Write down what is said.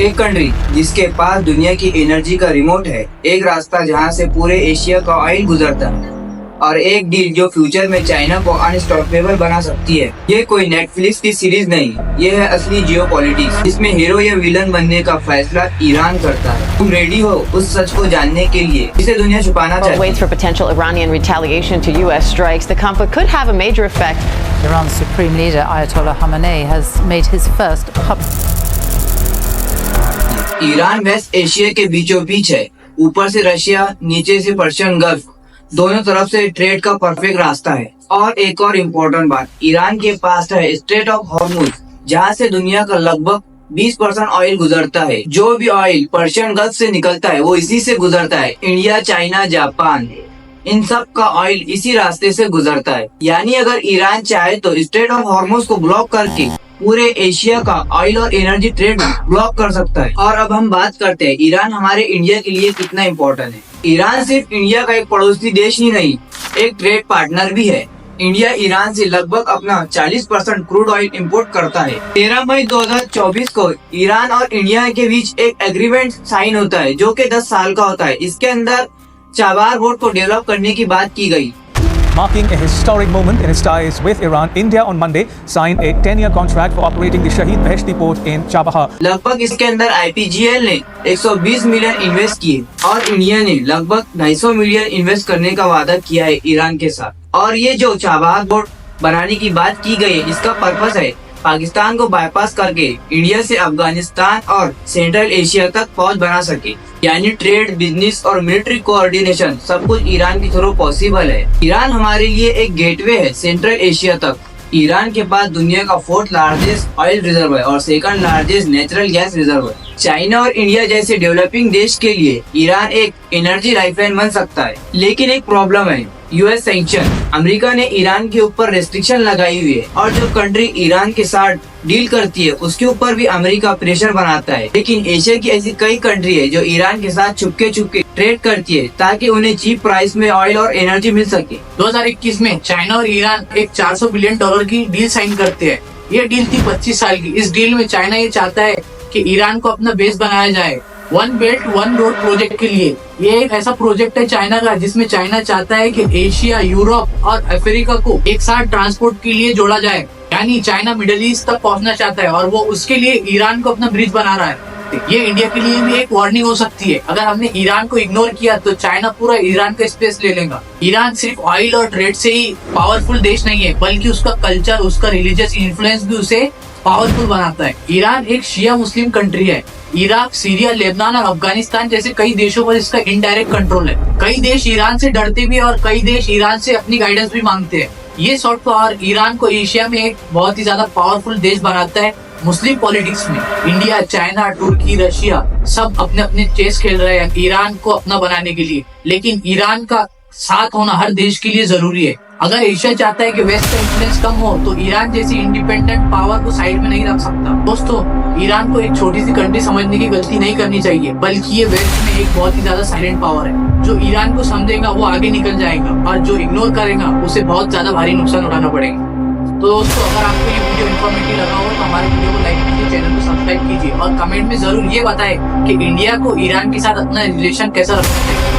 एक कंट्री जिसके पास दुनिया की एनर्जी का रिमोट है, एक रास्ता जहां से पूरे एशिया का ऑयल गुजरता है, और एक डील जो फ्यूचर में चाइना को अनस्टॉपेबल बना सकती है। ये कोई नेटफ्लिक्स की सीरीज नहीं, ये है असली जियोपॉलिटिक्स, जिसमें हीरो या विलन बनने का फैसला ईरान करता है। तुम रेडी हो उस सच को जानने के लिए जिसे दुनिया छुपाना चाहती है? Waits for potential Iranian retaliation to U.S. strikes. The conflict could have a major effect. Iran's supreme leader Ayatollah Khamenei has made his first Iran West Asia के बीचों बीच है, ऊपर से रशिया, नीचे से पर्शियन गल्फ, दोनों तरफ से ट्रेड का परफेक्ट रास्ता है। और एक और इम्पोर्टेंट बात, ईरान के पास है स्ट्रेट ऑफ हॉर्मुज, जहाँ से दुनिया का लगभग 20% ऑयल गुजरता है। जो भी ऑयल पर्शियन गल्फ से निकलता है वो इसी से गुजरता है। इंडिया, चाइना, जापान, इन सब का ऑयल इसी रास्ते से गुजरता है। यानी अगर ईरान चाहे तो स्ट्रेट ऑफ हॉर्मुज को ब्लॉक करके पूरे एशिया का ऑयल और एनर्जी ट्रेड ब्लॉक कर सकता है। और अब हम बात करते हैं ईरान हमारे इंडिया के लिए कितना इम्पोर्टेंट है। ईरान सिर्फ इंडिया का एक पड़ोसी देश ही नहीं, एक ट्रेड पार्टनर भी है। इंडिया ईरान से लगभग अपना 40% क्रूड ऑयल इंपोर्ट करता है। 13 मई 2024 को ईरान और इंडिया के बीच एक एग्रीमेंट साइन होता है, जो कि 10 साल का होता है। इसके अंदर चाबार पोर्ट को डेवलप करने की बात की गई। Marking a historic moment in its ties with Iran, India on Monday signed a 10-year contract for operating the Shahid Beheshti port in Chabahar. लगभग इसके अंदर IPGL ने 120 मिलियन इन्वेस्ट किए और इंडिया ने लगभग 250 मिलियन इन्वेस्ट करने का वादा किया है ईरान के साथ। और ये जो चाबहार पोर्ट बनाने की बात की गई है, इसका पर्पस है पाकिस्तान को बाईपास करके इंडिया से अफगानिस्तान और सेंट्रल एशिया तक पहुंच बना सके। यानी ट्रेड, बिजनेस और मिलिट्री कोऑर्डिनेशन सब कुछ ईरान के थ्रू पॉसिबल है। ईरान हमारे लिए एक गेटवे है सेंट्रल एशिया तक। ईरान के पास दुनिया का 4th लार्जेस्ट ऑयल रिजर्व है और 2nd largest natural gas reserve है। चाइना और इंडिया जैसे डेवलपिंग देश के लिए ईरान एक एनर्जी लाइफलाइन बन सकता है। लेकिन एक प्रॉब्लम है, यूएस सैंक्शन। अमेरिका ने ईरान के ऊपर रेस्ट्रिक्शन लगाई हुई है और जो कंट्री ईरान के साथ डील करती है उसके ऊपर भी अमेरिका प्रेशर बनाता है। लेकिन एशिया की ऐसी कई कंट्री है जो ईरान के साथ छुपके छुपके ट्रेड करती है ताकि उन्हें चीप प्राइस में ऑयल और एनर्जी मिल सके। 2021 में चाइना और ईरान एक $400 बिलियन की डील साइन करते हैं। ये डील थी 25 साल की। इस डील में चाइना ये चाहता है कि ईरान को अपना बेस बनाया जाए one belt one road project के लिए। ये एक ऐसा प्रोजेक्ट है चाइना का जिसमें चाइना चाहता है कि एशिया, यूरोप और अफ्रीका को एक साथ ट्रांसपोर्ट के लिए जोड़ा जाए। यानी चाइना मिडिल ईस्ट तक पहुंचना चाहता है और वो उसके लिए ईरान को अपना ब्रिज बना रहा है। ये इंडिया के लिए भी एक वार्निंग हो सकती है। अगर हमने ईरान को इग्नोर किया तो चाइना पूरा ईरान का स्पेस ले लेगा। ईरान सिर्फ ऑयल और ट्रेड से ही पावरफुल देश नहीं है, बल्कि उसका कल्चर, उसका रिलीजियस इन्फ्लुएंस भी उसे पावरफुल बनाता है। ईरान एक शिया मुस्लिम कंट्री है। इराक, सीरिया, लेबनान और अफगानिस्तान जैसे कई देशों पर इसका इनडायरेक्ट कंट्रोल है। कई देश ईरान से डरते भी और कई देश ईरान से अपनी गाइडेंस भी मांगते हैं। ये सॉफ्ट पावर ईरान को एशिया में एक बहुत ही ज्यादा पावरफुल देश बनाता है। मुस्लिम पॉलिटिक्स में इंडिया, चाइना, तुर्की, रशिया सब अपने अपने चेस खेल रहे हैं ईरान को अपना बनाने के लिए। लेकिन ईरान का साथ होना हर देश के लिए जरूरी है। अगर एशिया चाहता है कि वेस्ट का इन्फ्लुएंस कम हो तो ईरान जैसी इंडिपेंडेंट पावर को साइड में नहीं रख सकता। दोस्तों, ईरान को एक छोटी सी कंट्री समझने की गलती नहीं करनी चाहिए, बल्कि ये वेस्ट में एक बहुत ही ज्यादा साइलेंट पावर है। जो ईरान को समझेगा वो आगे निकल जाएगा और जो इग्नोर करेगा उसे बहुत ज्यादा भारी नुकसान उठाना पड़ेगा। तो दोस्तों, अगर आपको ये वीडियो इन्फॉर्मेटिव लगा हो तो हमारे वीडियो को लाइक कीजिए, चैनल को सब्सक्राइब कीजिए और कमेंट में जरूर ये बताएं कि इंडिया को ईरान के साथ अपना रिलेशन कैसा रखना चाहिए।